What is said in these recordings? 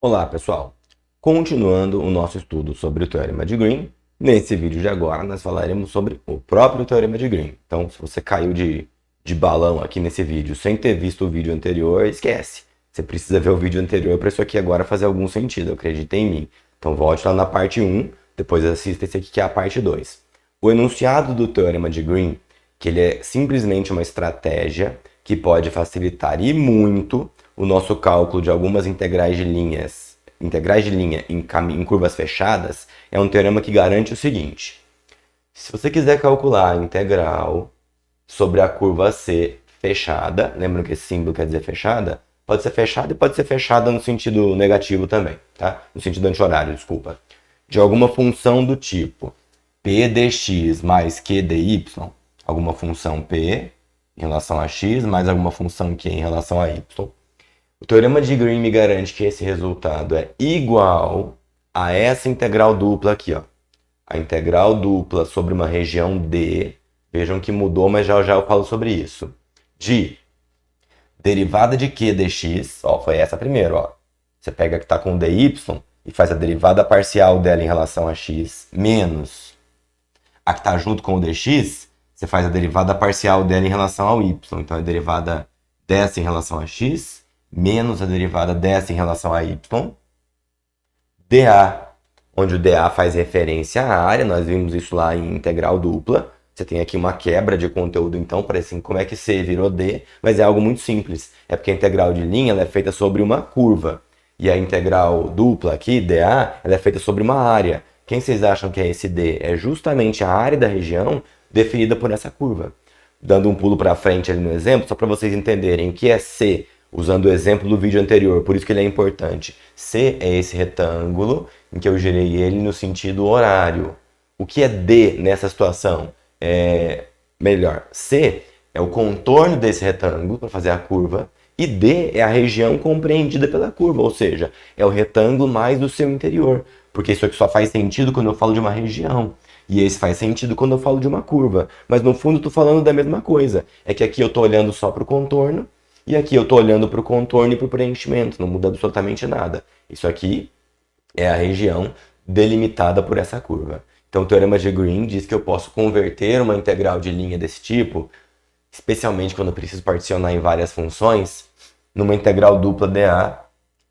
Olá, pessoal! Continuando o nosso estudo sobre o Teorema de Green, nesse vídeo de agora nós falaremos sobre o próprio Teorema de Green. Então, se você caiu de balão aqui nesse vídeo sem ter visto o vídeo anterior, esquece. Você precisa ver o vídeo anterior para isso aqui agora fazer algum sentido, acredita em mim. Então, volte lá na parte 1, depois assista esse aqui que é a parte 2. O enunciado do Teorema de Green, que ele é simplesmente uma estratégia que pode facilitar e muito o nosso cálculo de algumas integrais de linha em curvas fechadas, é um teorema que garante o seguinte: se você quiser calcular a integral sobre a curva C fechada, lembra que esse símbolo quer dizer fechada? Pode ser fechada e pode ser fechada no sentido negativo também, tá? No sentido anti-horário, desculpa. De alguma função do tipo p dx mais q dy, alguma função p em relação a x mais alguma função q em relação a y. O teorema de Green me garante que esse resultado é igual a essa integral dupla aqui, ó. A integral dupla sobre uma região D, vejam que mudou, mas já eu falo sobre isso. De derivada de q dx, ó, foi essa primeiro, ó. Você pega que está com dy e faz a derivada parcial dela em relação a x menos a que está junto com o dx, você faz a derivada parcial dela em relação ao y. Então, a derivada dessa em relação a x menos a derivada dessa em relação a y, dA, onde o dA faz referência à área, nós vimos isso lá em integral dupla. Você tem aqui uma quebra de conteúdo, então, para assim, como é que C virou D, mas é algo muito simples. É porque a integral de linha ela é feita sobre uma curva, e a integral dupla aqui, dA, ela é feita sobre uma área. Quem vocês acham que é esse D? É justamente a área da região definida por essa curva. Dando um pulo para frente ali no exemplo, só para vocês entenderem o que é C, usando o exemplo do vídeo anterior, por isso que ele é importante. C é esse retângulo em que eu gerei ele no sentido horário. O que é D nessa situação? Melhor, C é o contorno desse retângulo para fazer a curva, e D é a região compreendida pela curva, ou seja, é o retângulo mais o seu interior, porque isso aqui só faz sentido quando eu falo de uma região. E esse faz sentido quando eu falo de uma curva. Mas no fundo eu estou falando da mesma coisa. É que aqui eu estou olhando só para o contorno, e aqui eu estou olhando para o contorno e para o preenchimento. Não muda absolutamente nada. Isso aqui é a região delimitada por essa curva. Então o teorema de Green diz que eu posso converter uma integral de linha desse tipo, especialmente quando eu preciso particionar em várias funções, numa integral dupla dA.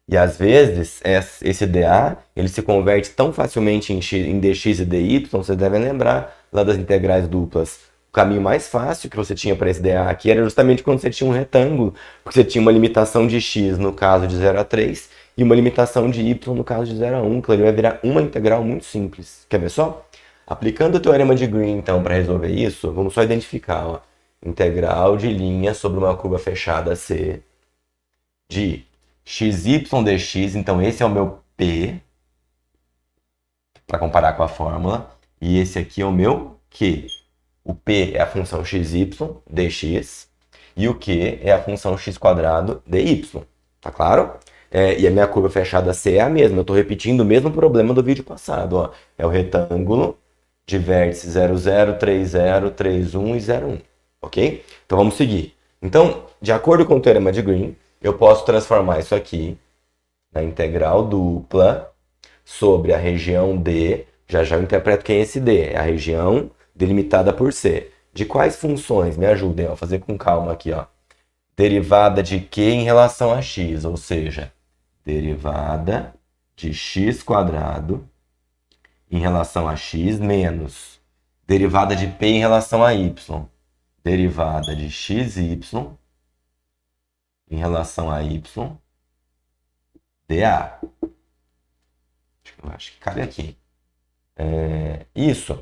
E às vezes esse dA ele se converte tão facilmente em dx e dy, vocês devem lembrar lá das integrais duplas. O caminho mais fácil que você tinha para esse dA aqui era justamente quando você tinha um retângulo, porque você tinha uma limitação de x no caso de 0 a 3 e uma limitação de y no caso de 0 a 1, que ele vai virar uma integral muito simples. Quer ver só? Aplicando o teorema de Green, então, para resolver isso, vamos só identificar, ó, integral de linha sobre uma curva fechada C de xy dx, então esse é o meu P, para comparar com a fórmula, e esse aqui é o meu Q. O P é a função xy dx, e o Q é a função x² dy, tá claro? E a minha curva fechada C é a mesma, eu estou repetindo o mesmo problema do vídeo passado, ó. É o retângulo de vértice 0, 0, 3, 0, 3, 1 e 0, 1, ok? Então vamos seguir. Então, de acordo com o teorema de Green, eu posso transformar isso aqui na integral dupla sobre a região D. Já eu interpreto quem é esse D. É a região delimitada por C. De quais funções? Me ajudem a fazer com calma aqui, ó. Derivada de Q em relação a x, ou seja, derivada de x² em relação a x menos derivada de P em relação a y. Derivada de xy em relação a y, dA. Acho que cabe aqui. Isso.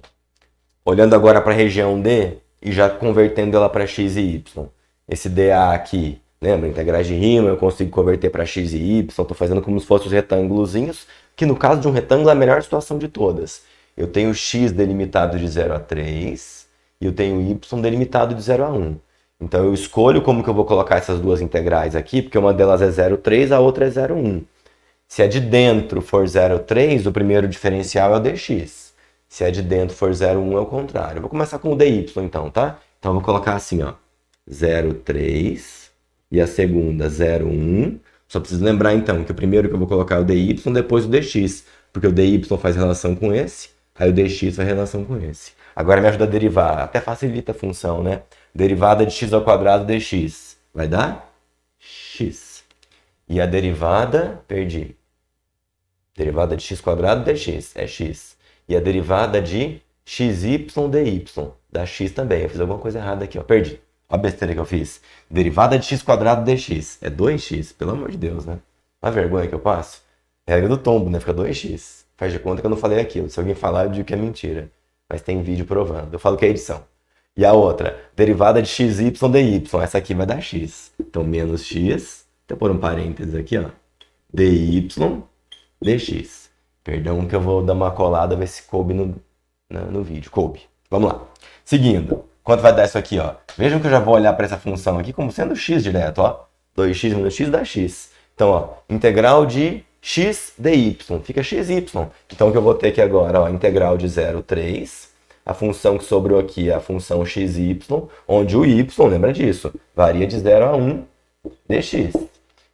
Olhando agora para a região D e já convertendo ela para x e y. Esse dA aqui, lembra? Integrais de Riemann, eu consigo converter para x e y. Estou fazendo como se fossem os retângulozinhos, que no caso de um retângulo é a melhor situação de todas. Eu tenho x delimitado de 0 a 3 e eu tenho y delimitado de 0 a 1. Então eu escolho como que eu vou colocar essas duas integrais aqui, porque uma delas é 0,3, a outra é 0,1. Se a de dentro for 0,3, o primeiro diferencial é o dx. Se a de dentro for 0,1, é o contrário. Eu vou começar com o dy então, tá? Então eu vou colocar assim, ó, 0,3 e a segunda 0,1. Só preciso lembrar então que o primeiro que eu vou colocar é o dy, depois o dx, porque o dy faz relação com esse, aí o dx faz relação com esse. Agora me ajuda a derivar, até facilita a função, né? Derivada de x ao quadrado dx vai dar x. E a derivada, perdi. Derivada de x quadrado dx é x. E a derivada de xy dy dá x também. Eu fiz alguma coisa errada aqui, ó, perdi. Olha a besteira que eu fiz. Derivada de x quadrado dx é 2x, pelo amor de Deus, né? Uma vergonha que eu passo. Regra do tombo, né? Fica 2x. Faz de conta que eu não falei aquilo. Se alguém falar, eu digo que é mentira. Mas tem vídeo provando. Eu falo que é edição. E a outra, derivada de xy dy. Essa aqui vai dar x. Então, menos x. Vou pôr um parênteses aqui, ó. dy dx. Perdão que eu vou dar uma colada, ver se coube no vídeo. Coube. Vamos lá. Seguindo. Quanto vai dar isso aqui, ó? Vejam que eu já vou olhar para essa função aqui como sendo x direto, ó. 2x menos x dá x. Então, ó, integral de x dy. Fica xy. Então, o que eu vou ter aqui agora, ó, integral de 0, 3. A função que sobrou aqui é a função xy, onde o y, lembra disso, varia de 0 a 1 dx.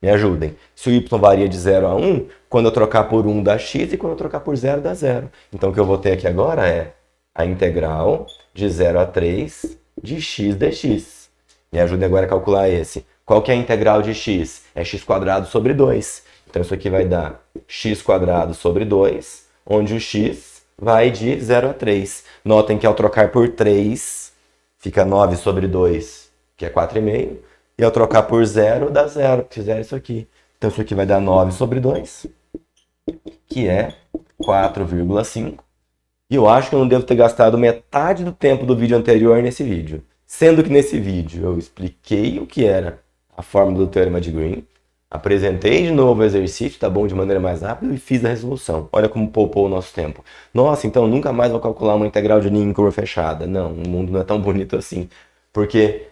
Me ajudem. Se o y varia de 0 a 1, quando eu trocar por 1 dá x e quando eu trocar por 0 dá 0. Então, o que eu vou ter aqui agora é a integral de 0 a 3 de x dx. Me ajude agora a calcular esse. Qual que é a integral de x? É x quadrado sobre 2. Então, isso aqui vai dar x quadrado sobre 2, onde o x vai de 0 a 3. Notem que ao trocar por 3, fica 9 sobre 2, que é 4,5. E ao trocar por 0, dá 0. Fizer isso aqui. Então, isso aqui vai dar 9 sobre 2, que é 4,5. E eu acho que eu não devo ter gastado metade do tempo do vídeo anterior nesse vídeo. Sendo que nesse vídeo eu expliquei o que era a fórmula do teorema de Green, apresentei de novo o exercício, tá bom, de maneira mais rápida e fiz a resolução. Olha como poupou o nosso tempo. Nossa, então eu nunca mais vou calcular uma integral de linha em curva fechada. Não, o mundo não é tão bonito assim. Porque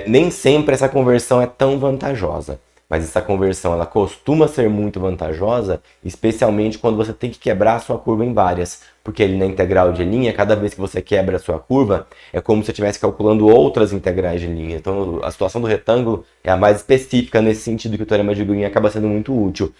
nem sempre essa conversão é tão vantajosa. Mas essa conversão ela costuma ser muito vantajosa, especialmente quando você tem que quebrar a sua curva em várias. Porque ali na integral de linha, cada vez que você quebra a sua curva, é como se você estivesse calculando outras integrais de linha. Então a situação do retângulo é a mais específica nesse sentido que o teorema de Green acaba sendo muito útil.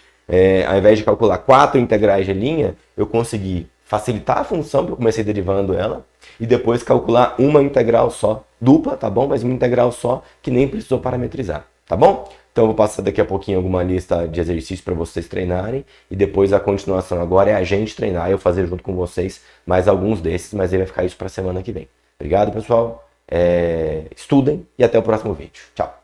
Ao invés de calcular 4 integrais de linha, eu consegui facilitar a função, porque eu comecei derivando ela, e depois calcular uma integral só, dupla, tá bom? Mas uma integral só, que nem precisou parametrizar, tá bom? Então eu vou passar daqui a pouquinho alguma lista de exercícios para vocês treinarem, e depois a continuação agora é a gente treinar, eu fazer junto com vocês mais alguns desses, mas aí vai ficar isso para a semana que vem. Obrigado, pessoal, estudem e até o próximo vídeo. Tchau!